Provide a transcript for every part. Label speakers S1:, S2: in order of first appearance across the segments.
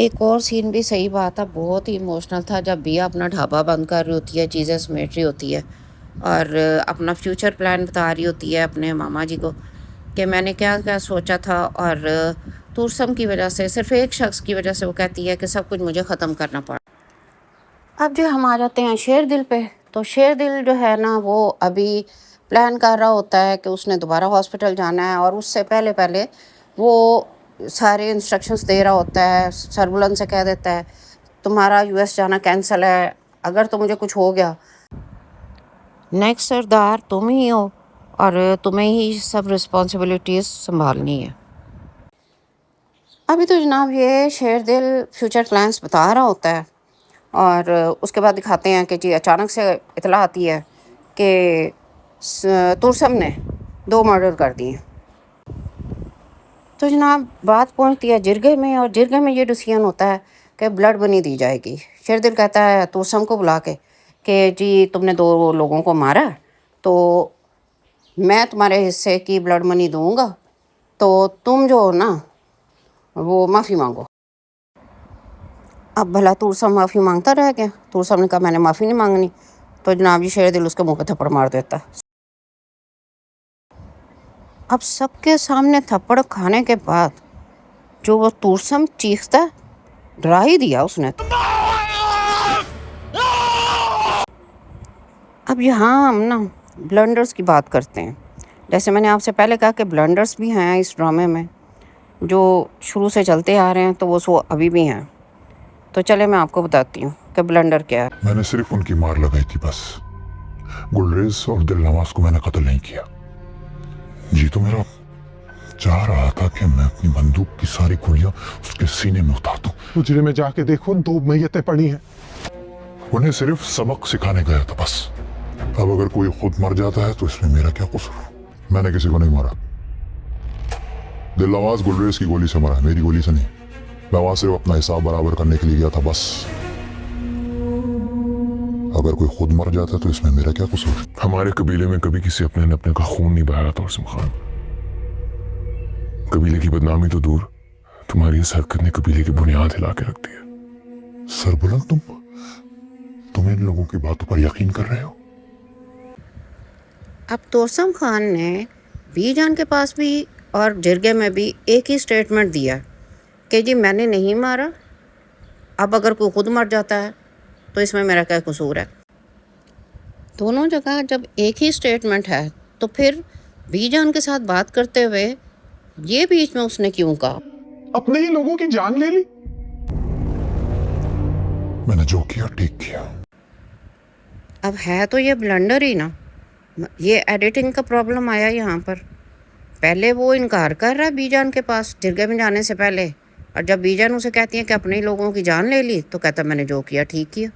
S1: ایک اور سین بھی صحیح بات تھا، بہت ہی ایموشنل تھا، جب بیا اپنا ڈھابا بند کر رہی ہوتی ہے، چیزیں سمیٹ رہی ہوتی ہے اور اپنا فیوچر پلان بتا رہی ہوتی ہے اپنے ماما جی کو کہ میں نے کیا کیا سوچا تھا، اور تورسم کی وجہ سے، صرف ایک شخص کی وجہ سے وہ کہتی ہے کہ سب کچھ مجھے ختم کرنا پڑا۔ اب جو ہم آ جاتے ہیں شیر دل پہ، تو شیر دل جو ہے نا وہ ابھی پلان کر رہا ہوتا ہے کہ اس نے دوبارہ ہاسپٹل جانا ہے، اور اس سے پہلے پہلے وہ سارے انسٹرکشنز دے رہا ہوتا ہے، سربلند سے کہہ دیتا ہے تمہارا یو ایس جانا کینسل ہے، اگر تو مجھے کچھ ہو گیا نیکسٹ سردار تم ہی ہو اور تمہیں ہی سب رسپانسبلٹیز سنبھالنی ہے۔ ابھی تو جناب یہ شیر دل فیوچر پلانس بتا رہا ہوتا ہے، اور اس کے بعد دکھاتے ہیں کہ جی اچانک سے اطلاع آتی ہے کہ تورسم نے 2 مرڈر کر دیے۔ تو جناب بات پہنچتی ہے جرگے میں، اور جرگے میں یہ ڈیسیژن ہوتا ہے کہ بلڈ منی دی جائے گی۔ شیر دل کہتا ہے تورسم کو بلا کے کہ جی تم نے 2 لوگوں کو مارا، تو میں تمہارے حصے کی بلڈ منی دوں گا، تو تم جو ہو نا وہ معافی مانگو۔ اب بھلا تورسم معافی مانگتا رہ گیا، تورسم نے کہا میں نے معافی نہیں مانگنی، تو جناب جی شیر دل اس کے منہ پہ تھپڑ مار دیتا ہے۔ اب سب کے سامنے تھپڑ کھانے کے بعد جو وہ تورسم چیختا ہے، ڈرا ہی دیا اس نے تو۔ اب یہاں ہم نا بلنڈرز کی بات کرتے ہیں، جیسے میں نے آپ سے پہلے کہا کہ بلنڈرز بھی ہیں اس ڈرامے میں جو شروع سے چلتے آ رہے ہیں، تو وہ سو ابھی بھی ہیں۔ تو چلے میں آپ کو بتاتی ہوں کہ بلنڈر کیا ہے۔
S2: میں نے صرف ان کی مار لگائی تھی بس، گلریز اور دل نواز کو میں نے قتل نہیں کیا۔ جی تو میرا چاہ رہا تھا کہ میں اپنی بندوق کی ساری گولیاں اس کے سینے میں اتار دوں۔
S3: حجرے میں جا کے دیکھو 2 میتیں پڑی ہیں۔
S2: انہیں صرف سبق سکھانے گیا تھا بس۔ اب اگر کوئی خود مر جاتا ہے تو اس میں میرا کیا قصور؟ میں نے کسی کو نہیں مارا، دل نواز گلریز کی گولی سے مرا، میری گولی سے نہیں۔ میں وہاں صرف اپنا حساب برابر کرنے کے لیے گیا تھا بس۔ اگر کوئی خود مر جاتا ہے تو اس میں میرا کیا قصور؟ ہمارے قبیلے میں کبھی کسی اپنے نے اپنے کا خون نہیں بہایا تھا تورسم خان۔ قبیلے کی بدنامی تو دور، تمہاری اس حرکت نے قبیلے کی بنیاد ہلا کے رکھ دی ہے۔
S3: سربلند
S2: تم ان لوگوں کی باتوں پر یقین کر رہے ہو؟
S1: اب تورسم خان نے بی جان کے پاس بھی اور جرگے میں بھی ایک ہی سٹیٹمنٹ دیا کہ جی میں نے نہیں مارا، اب اگر کوئی خود مر جاتا ہے تو اس میں میرا کیا قصور ہے۔ دونوں جگہ جب ایک ہی سٹیٹمنٹ ہے تو پھر بی جان کے ساتھ بات کرتے ہوئے یہ بیچ میں اس نے کیوں کہا؟
S3: اپنے ہی لوگوں کی جان لے لی۔
S2: میں نے جو کیا ٹھیک کیا۔
S1: اب ہے تو یہ بلنڈر ہی نا، یہ ایڈیٹنگ کا پرابلم آیا یہاں پر۔ پہلے وہ انکار کر رہا ہے بی جان کے پاس جرگے میں جانے سے پہلے، اور جب بی جان اسے کہتی ہیں کہ اپنے لوگوں کی جان لے لی تو کہتا میں نے جو کیا ٹھیک کیا۔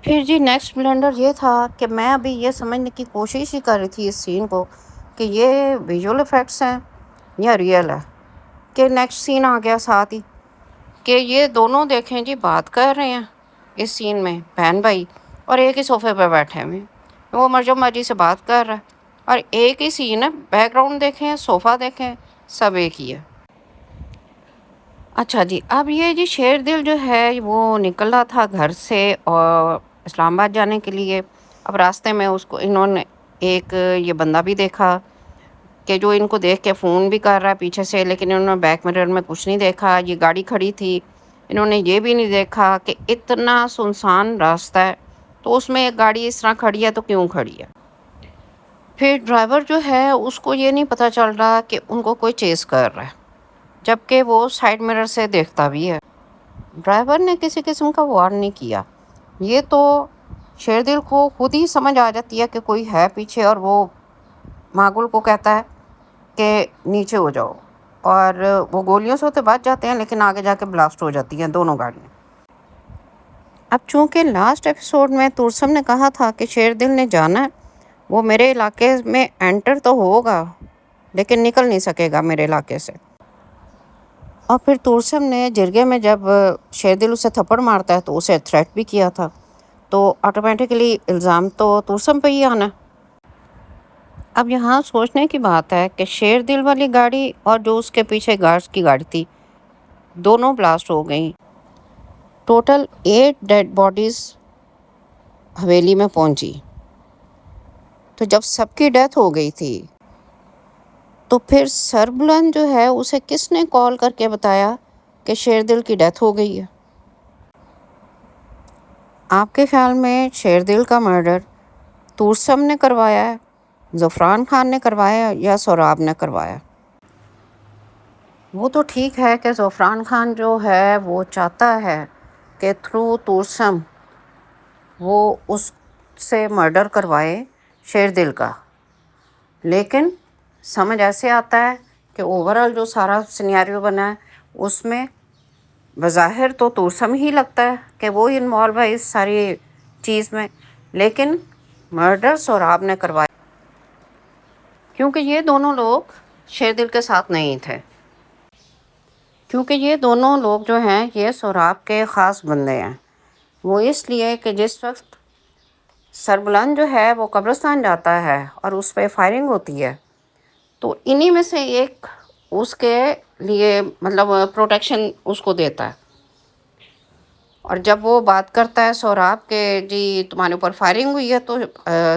S1: پھر جی نیکسٹ بلنڈر یہ تھا کہ میں ابھی یہ سمجھنے کی کوشش ہی کر رہی تھی اس سین کو کہ یہ ویژول افیکٹس ہیں یا ریئل ہے، کہ نیکسٹ سین آ گیا ساتھ ہی کہ یہ دونوں دیکھیں جی بات کر رہے ہیں اس سین میں، بہن بھائی، اور ایک ہی صوفے پہ بیٹھے ہوئے، وہ مرجو مرجی سے بات کر رہا ہے، اور ایک ہی سین ہے، بیک گراؤنڈ دیکھیں، صوفہ دیکھیں، سب ایک ہی ہے۔ اچھا جی، اب یہ جی شیر دل جو ہے وہ نکلا تھا گھر سے اور اسلام آباد جانے کے لیے۔ اب راستے میں اس کو انہوں نے ایک یہ بندہ بھی دیکھا کہ جو ان کو دیکھ کے فون بھی کر رہا ہے پیچھے سے، لیکن انہوں نے بیک مرر میں کچھ نہیں دیکھا، یہ گاڑی کھڑی تھی، انہوں نے یہ بھی نہیں دیکھا کہ اتنا سنسان راستہ ہے تو اس میں ایک گاڑی اس طرح کھڑی ہے تو کیوں کھڑی ہے۔ پھر ڈرائیور جو ہے اس کو یہ نہیں پتہ چل رہا کہ ان کو کوئی چیز کر رہا ہے، جبکہ وہ سائڈ مرر سے دیکھتا بھی ہے۔ ڈرائیور نے کسی قسم کا وارن نہیں کیا، یہ تو شیر دل کو خود ہی سمجھ آ جاتی ہے کہ کوئی ہے پیچھے، اور وہ ماگل کو کہتا ہے کہ نیچے ہو جاؤ، اور وہ گولیوں سے تو بچ جاتے ہیں لیکن آگے جا کے بلاسٹ ہو جاتی ہیں دونوں گاڑیاں۔ اب چونکہ لاسٹ ایپیسوڈ میں تورسم نے کہا تھا کہ شیر دل نے جانا ہے، وہ میرے علاقے میں انٹر تو ہوگا لیکن نکل نہیں سکے گا میرے علاقے سے۔ اور پھر تورسم نے جرگے میں جب شیر دل اسے تھپڑ مارتا ہے تو اسے تھریٹ بھی کیا تھا، تو آٹومیٹکلی الزام تو تورسم پہ ہی آنا۔ اب یہاں سوچنے کی بات ہے کہ شیر دل والی گاڑی اور جو اس کے پیچھے گارڈز کی گاڑی تھی، دونوں بلاسٹ ہو گئیں۔ ٹوٹل 8 ڈیڈ باڈیز حویلی میں پہنچی۔ تو جب سب کی ڈیتھ ہو گئی تھی تو پھر سربلند جو ہے اسے کس نے کال کر کے بتایا کہ شیردل کی ڈیتھ ہو گئی ہے؟ آپ کے خیال میں شیردل کا مرڈر تورسم نے کروایا ہے، زعفران خان نے کروایا یا سوراب نے کروایا؟ وہ تو ٹھیک ہے کہ زعفران خان جو ہے وہ چاہتا ہے کہ تھرو تورسم وہ اس سے مرڈر کروائے شیردل کا، لیکن سمجھ ایسے آتا ہے کہ اوورال جو سارا سینیریو بنا ہے اس میں بظاہر تو تورسم ہی لگتا ہے کہ وہ انوالو ہے اس ساری چیز میں، لیکن مرڈر سوراب نے کروایا کیونکہ یہ دونوں لوگ شیردل کے ساتھ نہیں تھے، کیونکہ یہ دونوں لوگ جو ہیں یہ سوراب کے خاص بندے ہیں۔ وہ اس لیے کہ جس وقت سربلند جو ہے وہ قبرستان جاتا ہے اور اس پہ فائرنگ ہوتی ہے تو انہی میں سے ایک اس کے لیے مطلب پروٹیکشن اس کو دیتا ہے، اور جب وہ بات کرتا ہے سوراب کہ جی تمہارے اوپر فائرنگ ہوئی ہے تو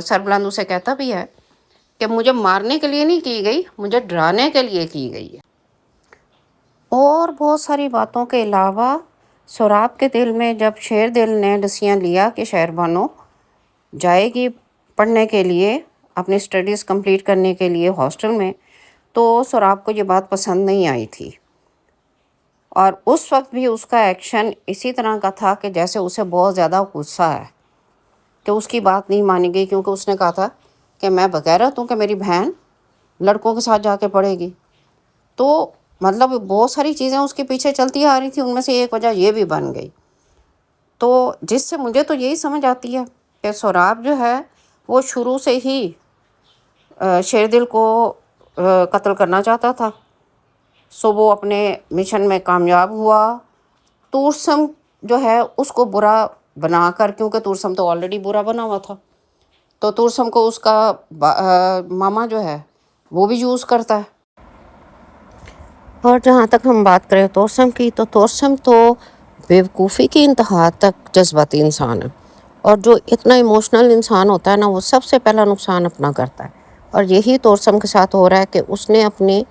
S1: سربلند اسے کہتا بھی ہے کہ مجھے مارنے کے لیے نہیں کی گئی، مجھے ڈرانے کے لیے کی گئی ہے۔ اور بہت ساری باتوں کے علاوہ سوراب کے دل میں جب شیردل نے ڈسیزن لیا کہ شہر بانو جائے گی پڑھنے کے لیے اپنی اسٹڈیز کمپلیٹ کرنے کے لیے ہاسٹل میں، تو سوراب کو یہ بات پسند نہیں آئی تھی، اور اس وقت بھی اس کا ایکشن اسی طرح کا تھا کہ جیسے اسے بہت زیادہ غصہ ہے کہ اس کی بات نہیں مانی گئی، کیونکہ اس نے کہا تھا کہ میں بغیرت ہوں کہ میری بہن لڑکوں کے ساتھ جا کے پڑھے گی۔ تو مطلب بہت ساری چیزیں اس کے پیچھے چلتی آ رہی تھی، ان میں سے ایک وجہ یہ بھی بن گئی۔ تو جس سے مجھے تو یہی سمجھ آتی ہے کہ سوراب جو ہے وہ شروع سے ہی شیردل کو قتل کرنا چاہتا تھا، سو وہ اپنے مشن میں کامیاب ہوا۔ تورسم جو ہے اس کو برا بنا کر، کیونکہ تورسم تو آلریڈی برا بنا ہوا تھا، تو تورسم کو اس کا ماما جو ہے وہ بھی یوز کرتا ہے۔ اور جہاں تک ہم بات کریں تورسم کی، تو تورسم تو بیوقوفی کی انتہا تک جذباتی انسان ہے، اور جو اتنا ایموشنل انسان ہوتا ہے نا وہ سب سے پہلا نقصان اپنا کرتا ہے، اور یہی تورسم کے ساتھ ہو رہا ہے کہ اس نے اپنی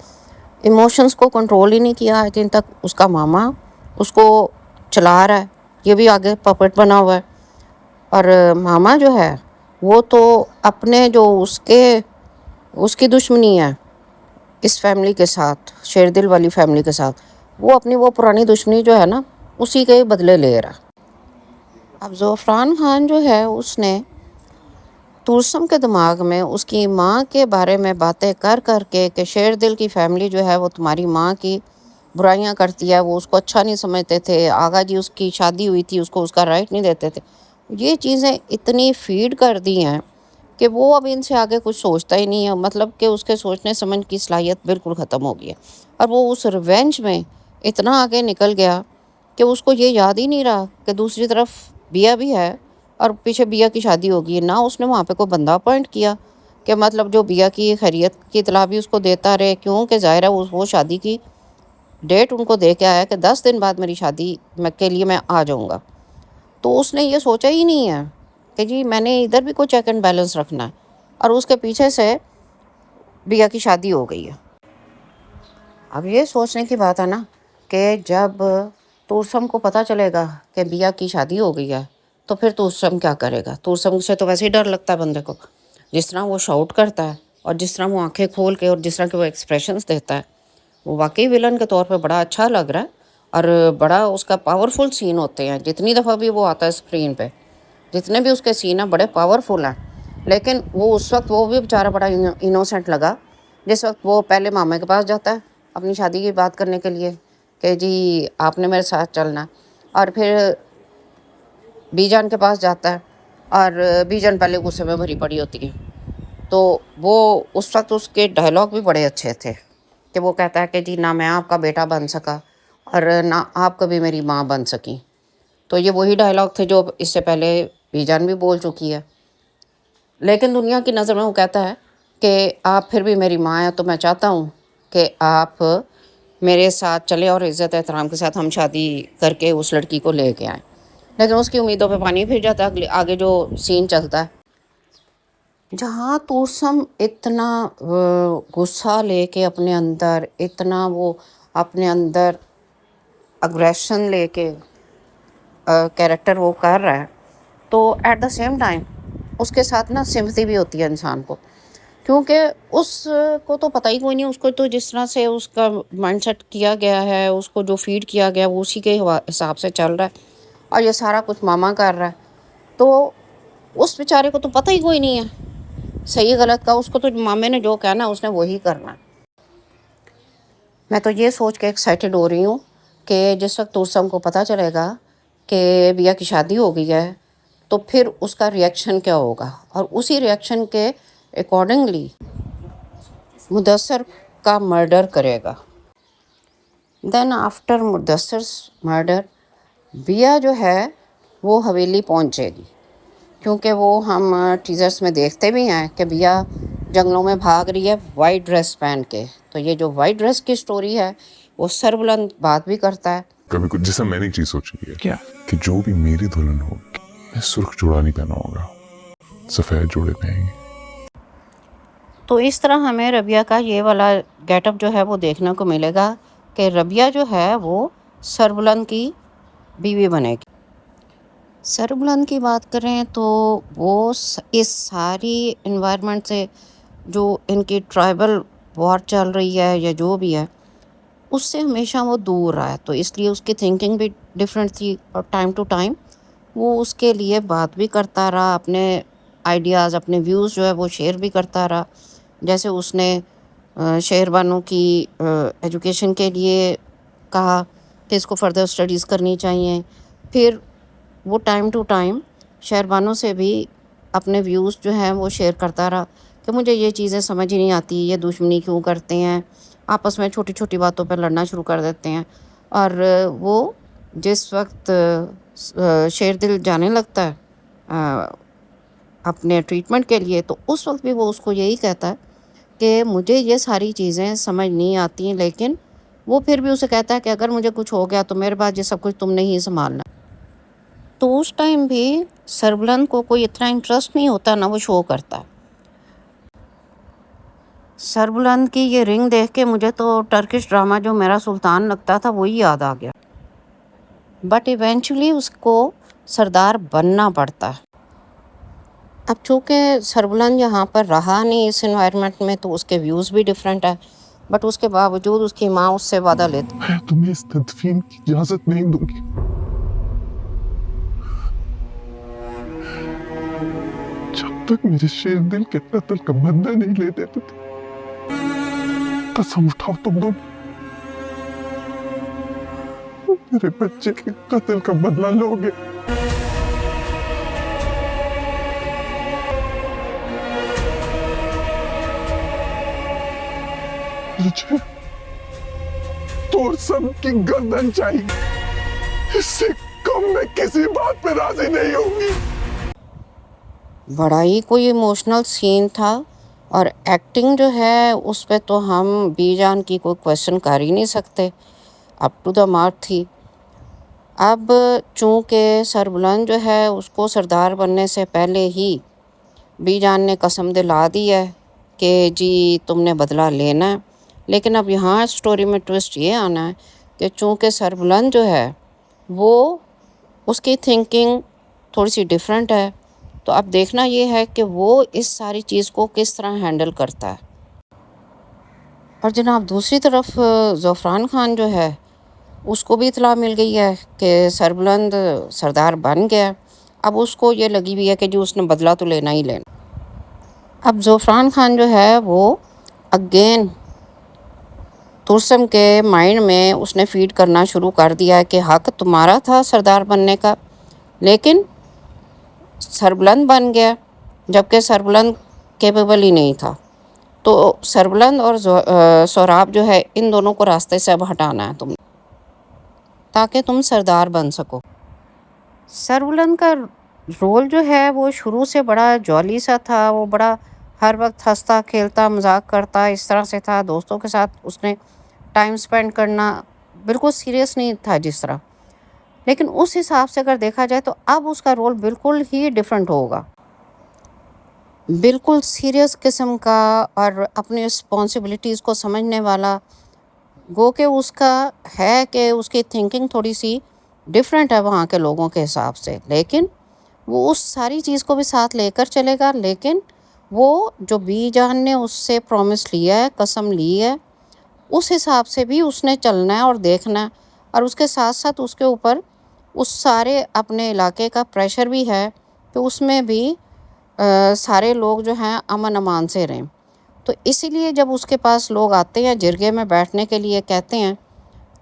S1: ایموشنز کو کنٹرول ہی نہیں کیا جن تک اس کا ماما اس کو چلا رہا ہے، یہ بھی آگے پپٹ بنا ہوا ہے۔ اور ماما جو ہے وہ تو اپنے جو اس کی دشمنی ہے اس فیملی کے ساتھ، شیردل والی فیملی کے ساتھ، وہ اپنی وہ پرانی دشمنی جو ہے نا اسی کے بدلے لے رہا۔ اب زعفران خان جو ہے اس نے تورسم کے دماغ میں اس کی ماں کے بارے میں باتیں کر کر کے کہ شیردل کی فیملی جو ہے وہ تمہاری ماں کی برائیاں کرتی ہے، وہ اس کو اچھا نہیں سمجھتے تھے، آغا جی اس کی شادی ہوئی تھی اس کو اس کا رائٹ نہیں دیتے تھے، یہ چیزیں اتنی فیڈ کر دی ہیں کہ وہ اب ان سے آگے کچھ سوچتا ہی نہیں ہے، مطلب کہ اس کے سوچنے سمجھ کی صلاحیت بالکل ختم ہو گئی ہے، اور وہ اس ریونج میں اتنا آگے نکل گیا کہ اس کو یہ یاد ہی نہیں رہا کہ دوسری طرف بیا بھی ہے اور پیچھے بیا کی شادی ہوگی ہے، نہ اس نے وہاں پہ کوئی بندہ اپوائنٹ کیا کہ مطلب جو بیا کی خیریت کی اطلاع بھی اس کو دیتا رہے، کیونکہ ظاہر ہے وہ شادی کی ڈیٹ ان کو دے کے آیا کہ 10 دن بعد میری شادی کے لیے میں آ جاؤں گا، تو اس نے یہ سوچا ہی نہیں ہے کہ جی میں نے ادھر بھی کوئی چیک اینڈ بیلنس رکھنا ہے، اور اس کے پیچھے سے بیا کی شادی ہو گئی ہے۔ اب یہ سوچنے کی بات ہے نا کہ جب تورسم کو پتہ چلے گا کہ بیا کی شادی ہو گئی ہے تو پھر تورسم کیا کرے گا؟ تورسم سے تو ویسے ہی ڈر لگتا ہے بندے کو، جس طرح وہ شاؤٹ کرتا ہے اور جس طرح وہ آنکھیں کھول کے اور جس طرح کے وہ ایکسپریشنز دیتا ہے، وہ واقعی ولن کے طور پہ بڑا اچھا لگ رہا ہے، اور بڑا اس کا پاورفل سین ہوتے ہیں، جتنی دفعہ بھی وہ آتا ہے اسکرین پہ، جتنے بھی اس کے سین ہیں بڑے پاورفل ہیں، لیکن وہ اس وقت وہ بھی بیچارہ بڑا انوسینٹ لگا جس وقت وہ پہلے ماما کے پاس جاتا ہے اپنی شادی کی بات کرنے کے لیے کہ جی آپ نے میرے ساتھ چلنا، اور پھر بی جان کے پاس جاتا ہے، اور بی جان پہلے غصے میں بھری پڑی ہوتی ہے، تو وہ اس وقت اس کے ڈائلاگ بھی بڑے اچھے تھے کہ وہ کہتا ہے کہ جی نہ میں آپ کا بیٹا بن سکا اور نہ آپ کبھی میری ماں بن سکی، تو یہ وہی ڈائلاگ تھے جو اس سے پہلے بی جان بھی بول چکی ہے، لیکن دنیا کی نظر میں وہ کہتا ہے کہ آپ پھر بھی میری ماں ہیں، تو میں چاہتا ہوں کہ آپ میرے ساتھ چلے اور عزت احترام کے ساتھ ہم شادی کر کے اس لڑکی کو لے کے آئیں. لیکن اس کی امیدوں پہ پانی پھر جاتا ہے. آگے جو سین چلتا ہے جہاں توسم اتنا غصہ لے کے اپنے اندر اتنا وہ اپنے اندر اگریشن لے کے کیریکٹر وہ کر رہا ہے تو ایٹ دا سیم ٹائم اس کے ساتھ نا سمپتھی بھی ہوتی ہے انسان کو, کیونکہ اس کو تو پتہ ہی کوئی نہیں, اس کو تو جس طرح سے اس کا مائنڈ سیٹ کیا گیا ہے, اس کو جو فیڈ کیا گیا وہ اسی کے حساب سے چل رہا ہے, اور یہ سارا کچھ ماما کر رہا ہے. تو اس بیچارے کو تو پتہ ہی کوئی نہیں ہے صحیح غلط کا, اس کو تو مامے نے جو کہنا اس نے وہی کرنا ہے. میں تو یہ سوچ کے ایکسائٹیڈ ہو رہی ہوں کہ جس وقت توسم کو پتہ چلے گا کہ بیا کی شادی ہو گئی ہے تو پھر اس کا ریئیکشن کیا ہوگا, اور اسی ریئیکشن کے اکارڈنگلی مدثر کا مرڈر کرے گا. دین آفٹر مدثر مرڈر بیا جو ہے وہ حویلی پہنچے گی, کیونکہ وہ ہم ٹیزرز میں دیکھتے بھی ہیں کہ بیا جنگلوں میں بھاگ رہی ہے وائٹ ڈریس پہن کے. تو یہ جو وائٹ ڈریس کی سٹوری ہے وہ سربلند بات بھی کرتا ہے.
S2: کبھی کچھ جیسا میں نے ایک چیز سوچی ہے
S3: کیا؟
S2: کہ جو بھی میری دلہن ہوگی میں سرخ جوڑا نہیں پہنا ہوگا, سفید جوڑے پہنیں گے.
S1: تو اس طرح ہمیں ربیہ کا یہ والا گیٹ اپ جو ہے وہ دیکھنے کو ملے گا کہ ربیہ جو ہے وہ سربلند کی بیوی بنے گی. سربلند کی بات کریں تو وہ اس ساری انوائرمنٹ سے جو ان کی ٹرائبل وار چل رہی ہے یا جو بھی ہے اس سے ہمیشہ وہ دور رہا ہے, تو اس لیے اس کی تھنکنگ بھی ڈفرینٹ تھی, اور ٹائم ٹو ٹائم وہ اس کے لیے بات بھی کرتا رہا, اپنے آئیڈیاز اپنے ویوز جو ہے وہ شیئر بھی کرتا رہا. جیسے اس نے شہر بانو کی ایجوکیشن کے لیے کہا کہ اس کو فردر اسٹڈیز کرنی چاہیے, پھر وہ ٹائم ٹو ٹائم شہر بانو سے بھی اپنے ویوز جو ہیں وہ شیئر کرتا رہا کہ مجھے یہ چیزیں سمجھ ہی نہیں آتی, یہ دشمنی کیوں کرتے ہیں, آپس میں چھوٹی چھوٹی باتوں پہ لڑنا شروع کر دیتے ہیں. اور وہ جس وقت شیر دل جانے لگتا ہے اپنے ٹریٹمنٹ کے لیے, تو اس وقت بھی وہ اس کو یہی کہتا ہے کہ مجھے یہ ساری چیزیں سمجھ نہیں آتی, لیکن وہ پھر بھی اسے کہتا ہے کہ اگر مجھے کچھ ہو گیا تو میرے بعد یہ سب کچھ تم نے ہی سنبھالنا. تو اس ٹائم بھی سربلند کو کوئی اتنا انٹرسٹ نہیں ہوتا نہ وہ شو کرتا ہے. سربلند کی یہ رنگ دیکھ کے مجھے تو ٹرکش ڈرامہ جو میرا سلطان لگتا تھا وہی یاد آ گیا, بٹ ایونچولی اس کو سردار بننا پڑتا ہے. اب چونکہ سربلند یہاں پر رہا نہیں اس انوائرمنٹ میں تو اس کے ویوز بھی ڈفرینٹ ہے, بٹ اس کے باوجود اس کی ماں اس سے وعدہ لیتی
S3: میں تمہیں اس تدفین کی اجازت نہیں دوں گی. جب تک میرے شیر دل کے قتل کا بدلہ نہیں لے دیتے تھے. قسم اٹھاؤ تم دونوں, میرے بچے کے قتل کا بدلہ لو گے. مجھے توسم کی گردن چاہیے, اس سے کم میں کسی بات پہ راضی نہیں ہوں گی.
S1: بڑا ہی کوئی ایموشنل سین تھا, اور ایکٹنگ جو ہے اس پہ تو ہم بی جان کی کوئی کویسچن کر ہی نہیں سکتے, اپ ٹو دا مارک تھی. اب چونکہ سربلند جو ہے اس کو سردار بننے سے پہلے ہی بی جان نے قسم دلا دی ہے کہ جی تم نے بدلہ لینا ہے, لیکن اب یہاں سٹوری میں ٹوسٹ یہ آنا ہے کہ چونکہ سربلند جو ہے وہ اس کی تھنکنگ تھوڑی سی ڈیفرنٹ ہے, تو اب دیکھنا یہ ہے کہ وہ اس ساری چیز کو کس طرح ہینڈل کرتا ہے. اور جناب دوسری طرف زعفران خان جو ہے اس کو بھی اطلاع مل گئی ہے کہ سربلند سردار بن گیا. اب اس کو یہ لگی ہوئی ہے کہ جو اس نے بدلہ تو لینا ہی لینا. اب زعفران خان جو ہے وہ اگین توسم کے مائنڈ میں اس نے فیڈ کرنا شروع کر دیا ہے کہ حق تمہارا تھا سردار بننے کا, لیکن سربلند بن گیا جبکہ سربلند کیپیبل ہی نہیں تھا. تو سربلند اور سوراب جو ہے ان دونوں کو راستے سے اب ہٹانا ہے تم, تاکہ تم سردار بن سکو. سربلند کا رول جو ہے وہ شروع سے بڑا جولی سا تھا, وہ بڑا ہر وقت ہنستا کھیلتا مذاق کرتا اس طرح سے تھا, دوستوں کے ساتھ اس نے ٹائم اسپینڈ کرنا بالکل سیریس نہیں تھا جس طرح، لیکن اس حساب سے اگر دیکھا جائے تو اب اس کا رول بالکل ہی ڈیفرنٹ ہوگا، بالکل سیریس قسم کا اور اپنی رسپانسبلٹیز کو سمجھنے والا. گو کہ اس کا ہے کہ اس کی تھنکنگ تھوڑی سی ڈیفرنٹ ہے وہاں کے لوگوں کے حساب سے، لیکن وہ اس ساری چیز کو بھی ساتھ لے کر چلے گا. لیکن وہ جو بی جان نے اس سے پرومس لیا ہے، قسم لی ہے، اس حساب سے بھی اس نے چلنا ہے اور دیکھنا ہے. اور اس کے ساتھ ساتھ اس کے اوپر اس سارے اپنے علاقے کا پریشر بھی ہے کہ اس میں بھی سارے لوگ جو ہیں امن امان سے رہیں. تو اسی لیے جب اس کے پاس لوگ آتے ہیں جرگے میں بیٹھنے کے لیے کہتے ہیں،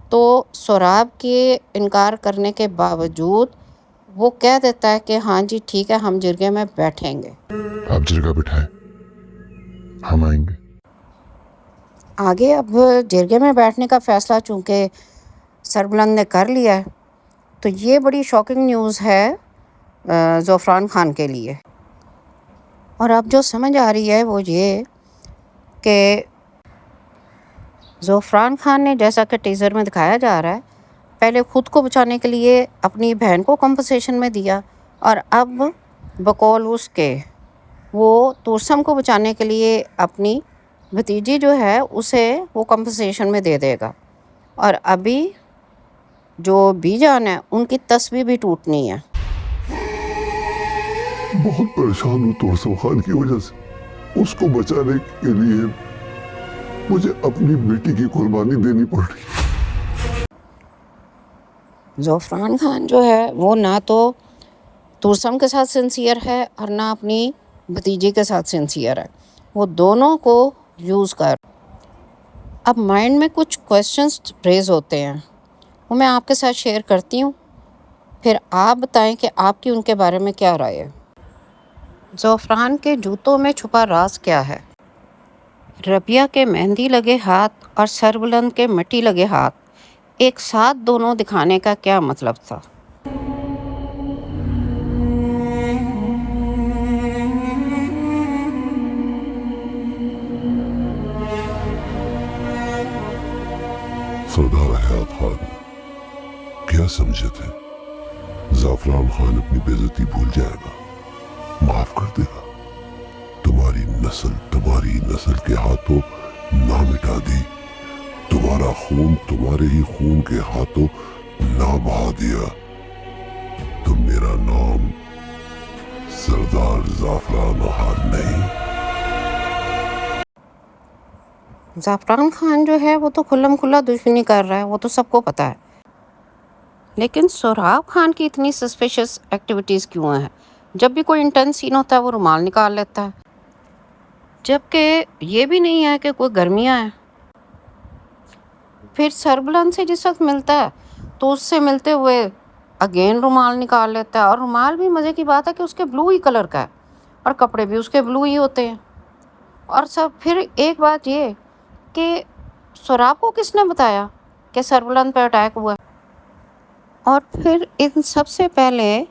S1: تو سوراب کے انکار کرنے کے باوجود وہ کہہ دیتا ہے کہ ہاں جی ٹھیک ہے ہم جرگے میں بیٹھیں گے.
S2: آپ جرگہ بٹھائیں، ہم آئیں گے.
S1: آگے اب جرگے میں بیٹھنے کا فیصلہ چونکہ سربلند نے کر لیا ہے، تو یہ بڑی شاکنگ نیوز ہے زعفران خان کے لیے. اور اب جو سمجھ آ رہی ہے وہ یہ کہ زعفران خان نے، جیسا کہ ٹیزر میں دکھایا جا رہا ہے، پہلے خود کو بچانے کے لیے اپنی بہن کو کمپنسیشن میں دیا، اور اب بقول اس کے وہ تورسم کو بچانے کے لیے اپنی بھتیجی جو ہے اسے وہ کمپنسیشن میں دے دے گا. اور ابھی جو بی جان ہے ان کی تسبیح بھی ٹوٹنی ہے.
S3: بہت پریشان ہوں تورسم خان کی وجہ سے. اس کو بچانے کے لیے مجھے اپنی بیٹی کی قربانی دینی پڑ رہی.
S1: زعفران خان جو ہے وہ نہ تو تورسم کے ساتھ سنسیئر ہے اور نہ اپنی بھتیجی کے ساتھ سنسیئر ہے. وہ دونوں کو یوز کر. اب مائنڈ میں کچھ کویسچنس ریز ہوتے ہیں، وہ میں آپ کے ساتھ شیئر کرتی ہوں، پھر آپ بتائیں کہ آپ کی ان کے بارے میں کیا رائے ہے. زعفران کے جوتوں میں چھپا راز کیا ہے؟ ربیہ کے مہندی لگے ہاتھ اور سربلند کے مٹی لگے ہاتھ ایک ساتھ دونوں دکھانے کا کیا مطلب تھا؟
S2: سردار حیات خان کیا سمجھے تھے زعفران خان اپنی بے عزتی بھول جائے گا، معاف کر دے گا؟ تمہاری نسل کے ہاتھوں نہ مٹا دی، تمہارا خون تمہارے ہی خون کے ہاتھوں نہ بہا دیا، تو میرا نام سردار زعفران خان نہیں.
S1: زعفران خان جو ہے وہ تو کھلم کھلا دشمنی کر رہا ہے، وہ تو سب کو پتہ ہے، لیکن سوراب خان کی اتنی سسپیشس ایکٹیویٹیز کیوں ہیں؟ جب بھی کوئی انٹینس سین ہوتا ہے وہ رومال نکال لیتا ہے، جبکہ یہ بھی نہیں ہے کہ کوئی گرمیاں ہیں. پھر سربلند سے جس وقت ملتا ہے تو اس سے ملتے ہوئے اگین رومال نکال لیتا ہے، اور رومال بھی مزے کی بات ہے کہ اس کے بلو ہی کلر کا ہے اور کپڑے بھی اس کے بلو ہی ہوتے ہیں. اور پھر ایک بات یہ کہ سوراب کو کس نے بتایا کہ سربلند پہ اٹیک ہوا ہے؟ اور پھر ان سب سے پہلے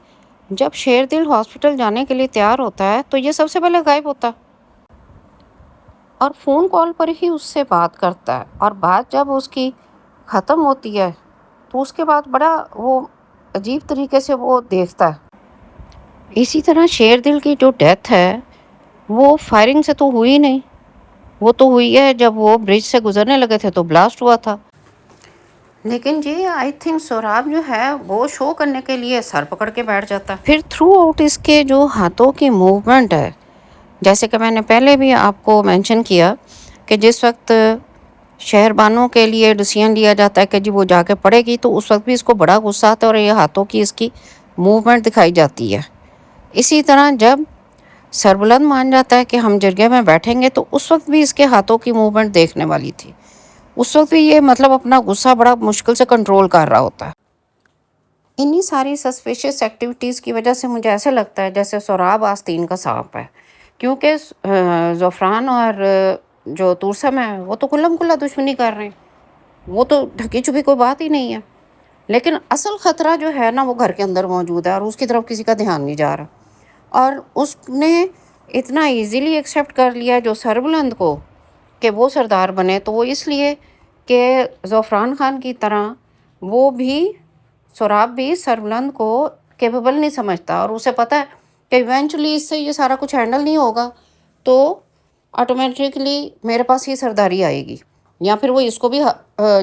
S1: جب شیر دل ہاسپٹل جانے کے لیے تیار ہوتا ہے تو یہ سب سے پہلے غائب ہوتا ہے اور فون کال پر ہی اس سے بات کرتا ہے، اور بات جب اس کی ختم ہوتی ہے تو اس کے بعد بڑا وہ عجیب طریقے سے وہ دیکھتا ہے. اسی طرح شیر دل کی جو ڈیتھ ہے وہ فائرنگ سے تو ہوئی نہیں، وہ تو ہوئی ہے جب وہ برج سے گزرنے لگے تھے تو بلاسٹ ہوا تھا. لیکن یہ آئی تھنک سوراب جو ہے وہ شو کرنے کے لیے سر پکڑ کے بیٹھ جاتا ہے. پھر تھرو آؤٹ اس کے جو ہاتھوں کی موومنٹ ہے، جیسے کہ میں نے پہلے بھی آپ کو مینشن کیا کہ جس وقت شہر بانوں کے لیے ڈیسیژن لیا جاتا ہے کہ جی وہ جا کے پڑے گی، تو اس وقت بھی اس کو بڑا غصہ آتا ہے اور یہ ہاتھوں کی اس کی موومنٹ دکھائی جاتی ہے. اسی طرح جب سربلند مان جاتا ہے کہ ہم جرگے میں بیٹھیں گے تو اس وقت بھی اس کے ہاتھوں کی موومنٹ دیکھنے والی تھی. اس وقت بھی یہ مطلب اپنا غصہ بڑا مشکل سے کنٹرول کر رہا ہوتا ہے. انہی ساری سسپیشس ایکٹیویٹیز کی وجہ سے مجھے ایسے لگتا ہے جیسے سوراب آستین کا سانپ ہے، کیونکہ زعفران اور جو تورسم ہے وہ تو کھلم کھلا دشمنی کر رہے ہیں، وہ تو ڈھکی چھپی کوئی بات ہی نہیں ہے. لیکن اصل خطرہ جو ہے نا وہ گھر کے اندر موجود ہے اور اس کی طرف کسی کا دھیان نہیں جا رہا. اور اس نے اتنا ایزیلی ایکسیپٹ کر لیا جو سربلند کو کہ وہ سردار بنے، تو وہ اس لیے کہ زعفران خان کی طرح وہ بھی سہراب بھی سربلند کو کیپیبل نہیں سمجھتا، اور اسے پتہ ہے کہ ایونچولی اس سے یہ سارا کچھ ہینڈل نہیں ہوگا تو آٹومیٹکلی میرے پاس یہ سرداری آئے گی، یا پھر وہ اس کو بھی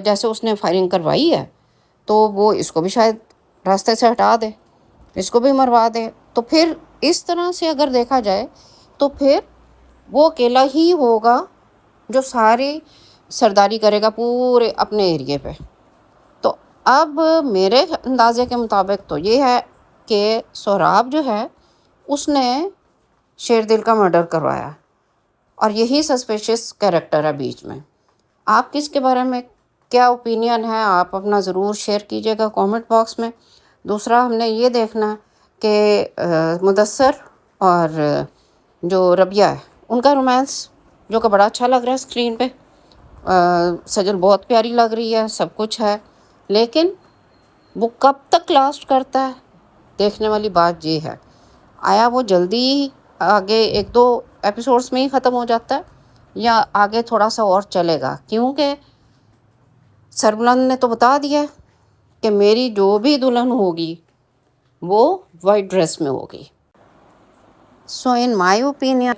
S1: جیسے اس نے فائرنگ کروائی ہے تو وہ اس کو بھی شاید راستے سے ہٹا دے، اس کو بھی مروا دے. تو پھر اس طرح سے اگر دیکھا جائے تو پھر وہ اکیلا ہی ہوگا جو ساری سرداری کرے گا پورے اپنے ایریے پہ. تو اب میرے اندازے کے مطابق تو یہ ہے کہ سہراب جو ہے اس نے شیر دل کا مرڈر کروایا، اور یہی سسپیشس کیریکٹر ہے بیچ میں. آپ کس کے بارے میں کیا اوپینین ہے آپ اپنا ضرور شیئر کیجیے گا کامنٹ باکس میں. دوسرا ہم نے یہ دیکھنا ہے کہ مدثر اور جو ربیہ ہے ان کا رومانس جو کہ بڑا اچھا لگ رہا ہے اسکرین پہ، سجل بہت پیاری لگ رہی ہے، سب کچھ ہے، لیکن وہ کب تک لاسٹ کرتا ہے دیکھنے والی بات یہ ہے. آیا وہ جلدی آگے 1-2 ایپیسوڈس میں ہی ختم ہو جاتا ہے یا آگے تھوڑا سا اور چلے گا؟ کیونکہ سربلند نے تو بتا دیا کہ میری جو بھی دلہن ہوگی وہ وائٹ ڈریس میں ہوگی. سو ان مائی اوپینین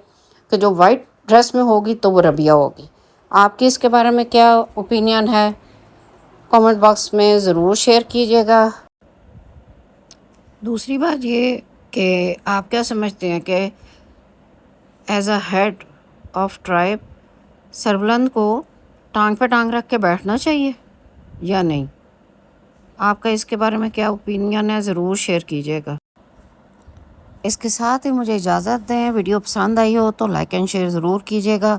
S1: کہ جو وائٹ ڈریس میں ہوگی تو وہ ربیہ ہوگی. آپ کی اس کے بارے میں کیا اوپینین ہے کامنٹ باکس میں ضرور شیئر کیجیے گا. دوسری بات یہ کہ آپ کیا سمجھتے ہیں کہ as a head of tribe Sarbuland کو ٹانگ پہ ٹانگ رکھ کے بیٹھنا چاہیے یا نہیں؟ آپ کا اس کے بارے میں کیا اوپینین ہے ضرور شیئر کیجیے گا. اس کے ساتھ ہی مجھے اجازت دیں. ویڈیو پسند آئی ہو تو لائک اینڈ شیئر ضرور کیجیے گا.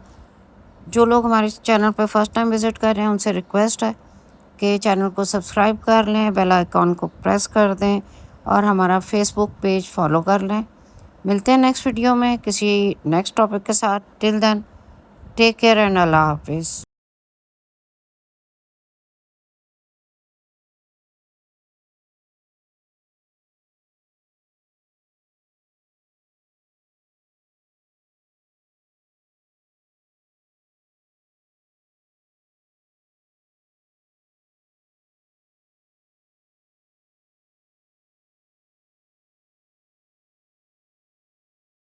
S1: جو لوگ ہمارے چینل پہ فرسٹ ٹائم وزٹ کر رہے ہیں ان سے ریکویسٹ ہے کہ چینل کو سبسکرائب کر لیں، بیل آئیکن کو پریس کر دیں اور ہمارا فیس بک پیج فالو کر لیں. ملتے ہیں نیکسٹ ویڈیو میں کسی نیکسٹ ٹاپک کے ساتھ. ٹل دین ٹیک کیئر اینڈ اللہ حافظ.